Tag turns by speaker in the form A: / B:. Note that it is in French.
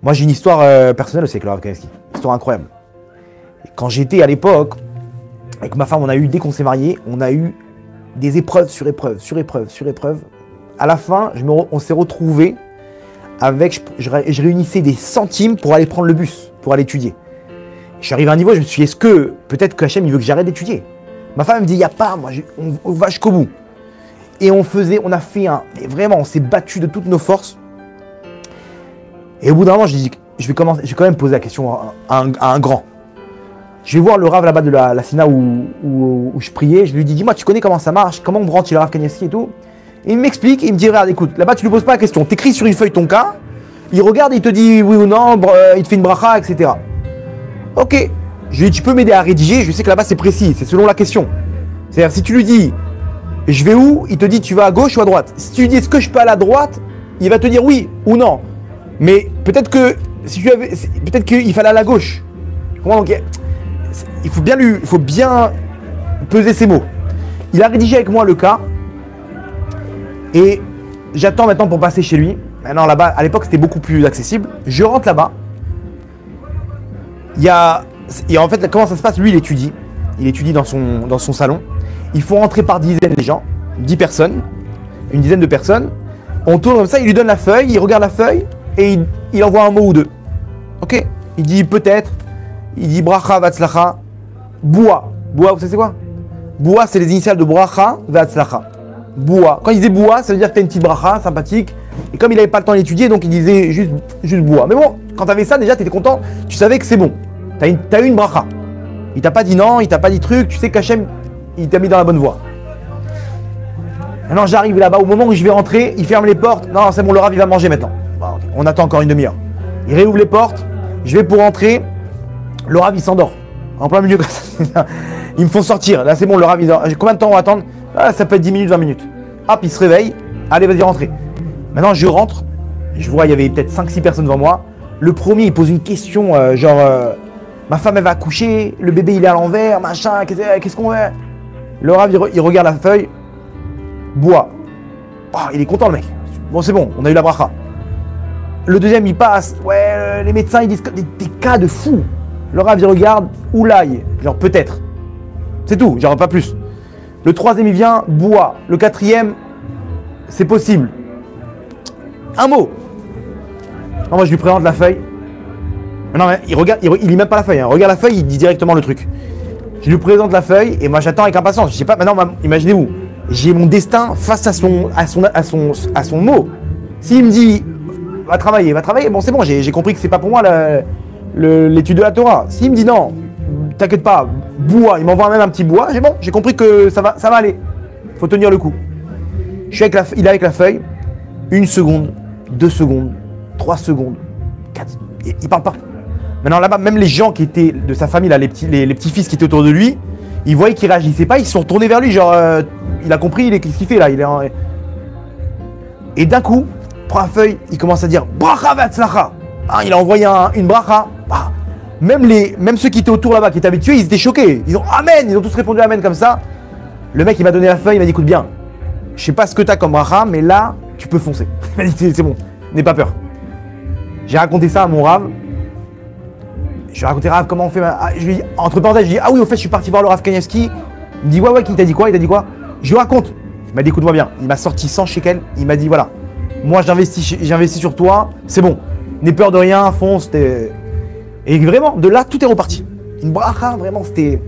A: Moi, j'ai une histoire personnelle aussi avec le Rav Kanievski. Une histoire incroyable. Et quand j'étais à l'époque, avec ma femme, dès qu'on s'est mariés, on a eu des épreuves sur épreuves, sur épreuves, sur épreuves. À la fin, on s'est retrouvés avec, je réunissais des centimes pour aller prendre le bus, pour aller étudier. Je suis arrivé à un niveau, je me suis dit, peut-être que Hachem, il veut que j'arrête d'étudier. Ma femme me dit, il n'y a pas, moi, on va jusqu'au bout. Et on s'est battu de toutes nos forces. Et au bout d'un moment, je dis, je vais quand même poser la question à un grand. Je vais voir le Rav là-bas de la Sina où je priais. Je lui dis, dis-moi, tu connais comment ça marche, comment on branche le Rav Kanievski et tout. Et il m'explique, il me dit, regarde, écoute, là-bas, tu ne lui poses pas la question. Tu écris sur une feuille ton cas, il regarde, il te dit oui ou non, il te fait une bracha, etc. Ok. Je lui dis, tu peux m'aider à rédiger, je sais que là-bas, c'est précis, c'est selon la question. C'est-à-dire, si tu lui dis, je vais où, il te dit, tu vas à gauche ou à droite. Si tu lui dis, est-ce que je peux aller à droite, il va te dire oui ou non. Mais peut-être que, peut-être qu'il fallait aller à la gauche. Donc, il faut bien peser ses mots. Il a rédigé avec moi le cas. Et j'attends maintenant pour passer chez lui. Maintenant là-bas, à l'époque c'était beaucoup plus accessible. Je rentre là-bas. Et en fait, comment ça se passe? Lui, il étudie. Il étudie dans son salon. Il faut rentrer par dizaines de gens, 10 personnes, une dizaine de personnes. On tourne comme ça, il lui donne la feuille, il regarde la feuille et il envoie un mot ou deux. Ok? Il dit peut-être. Il dit bracha vatzlacha. Boua. Boua, vous savez c'est quoi? Boua, c'est les initiales de bracha vatzlacha. Boua. Quand il disait boua, ça veut dire que tu as une petite bracha sympathique. Et comme il n'avait pas le temps d'étudier, donc il disait juste boua. Mais bon, quand tu avais ça, déjà, tu étais content. Tu savais que c'est bon. Tu as eu une bracha. Il t'a pas dit non, il t'a pas dit truc. Tu sais qu'Hachem, il t'a mis dans la bonne voie. Maintenant, j'arrive là-bas. Au moment où je vais rentrer, il ferme les portes. Non, c'est bon, le Rav, il va manger maintenant. Bon, okay. On attend encore une demi-heure. Il réouvre les portes. Je vais pour rentrer. Le Rav, il s'endort. En plein milieu. Ils me font sortir. Là, c'est bon, le Rav, il dort. Combien de temps on va attendre? Ah, ça peut être 10 minutes, 20 minutes. Hop, il se réveille. Allez, vas-y, rentrez. Maintenant, je rentre. Je vois, il y avait peut-être 5-6 personnes devant moi. Le premier, il pose une question, ma femme, elle va accoucher. Le bébé, il est à l'envers, machin. Qu'est-ce qu'on fait? Le Rav, il regarde la feuille. Bois. Oh, il est content, le mec. Bon, c'est bon, on a eu la bracha. Le deuxième, il passe. Ouais, les médecins, ils disent des cas de fou. Le Rav, il regarde. Oulaï. Genre, peut-être. C'est tout, genre pas plus. Le troisième, il vient, bois. Le quatrième, c'est possible. Un mot. Non, moi, je lui présente la feuille. Non, mais il regarde, il lit même pas la feuille. Hein. Regarde la feuille, il dit directement le truc. Je lui présente la feuille et moi, j'attends avec impatience. Je sais pas, maintenant, imaginez-vous, j'ai mon destin face à son mot. S'il me dit, va travailler, bon, c'est bon, j'ai compris que c'est pas pour moi l'étude de la Torah. S'il me dit non, t'inquiète pas, bois, il m'envoie même un petit bois, j'ai compris que ça va aller. Faut tenir le coup. Il est avec la feuille, 1 seconde, 2 secondes, 3 secondes, 4. Il parle pas. Maintenant là-bas, même les gens qui étaient de sa famille, là, les petits-fils qui étaient autour de lui, ils voyaient qu'il réagissait pas, ils se sont tournés vers lui, genre il a compris, qu'est-ce qu'il fait là, Et d'un coup, prend la feuille, il commence à dire bracha vatzlacha. Il a envoyé une bracha. Même ceux qui étaient autour là-bas, qui étaient habitués, ils étaient choqués. Ils ont amen, ils ont tous répondu amen comme ça. Le mec, il m'a donné la feuille, il m'a dit écoute bien, je sais pas ce que t'as comme bracha, mais là, tu peux foncer. Il m'a dit c'est bon, n'aie pas peur. J'ai raconté ça à mon Rav. Je lui ai raconté Rav, comment on fait. Je lui ai dit, entre parenthèses, je lui ai dit ah oui, au fait, je suis parti voir le Rav Kanievski. Il me dit ouais, qui t'a dit quoi? Il t'a dit quoi? Je lui raconte. Il m'a dit écoute-moi bien. Il m'a sorti 100 shekels. Il m'a dit voilà, moi j'investis sur toi, c'est bon. N'aie peur de rien, fonce. Et vraiment, de là, tout est reparti. Une bracha, vraiment, c'était.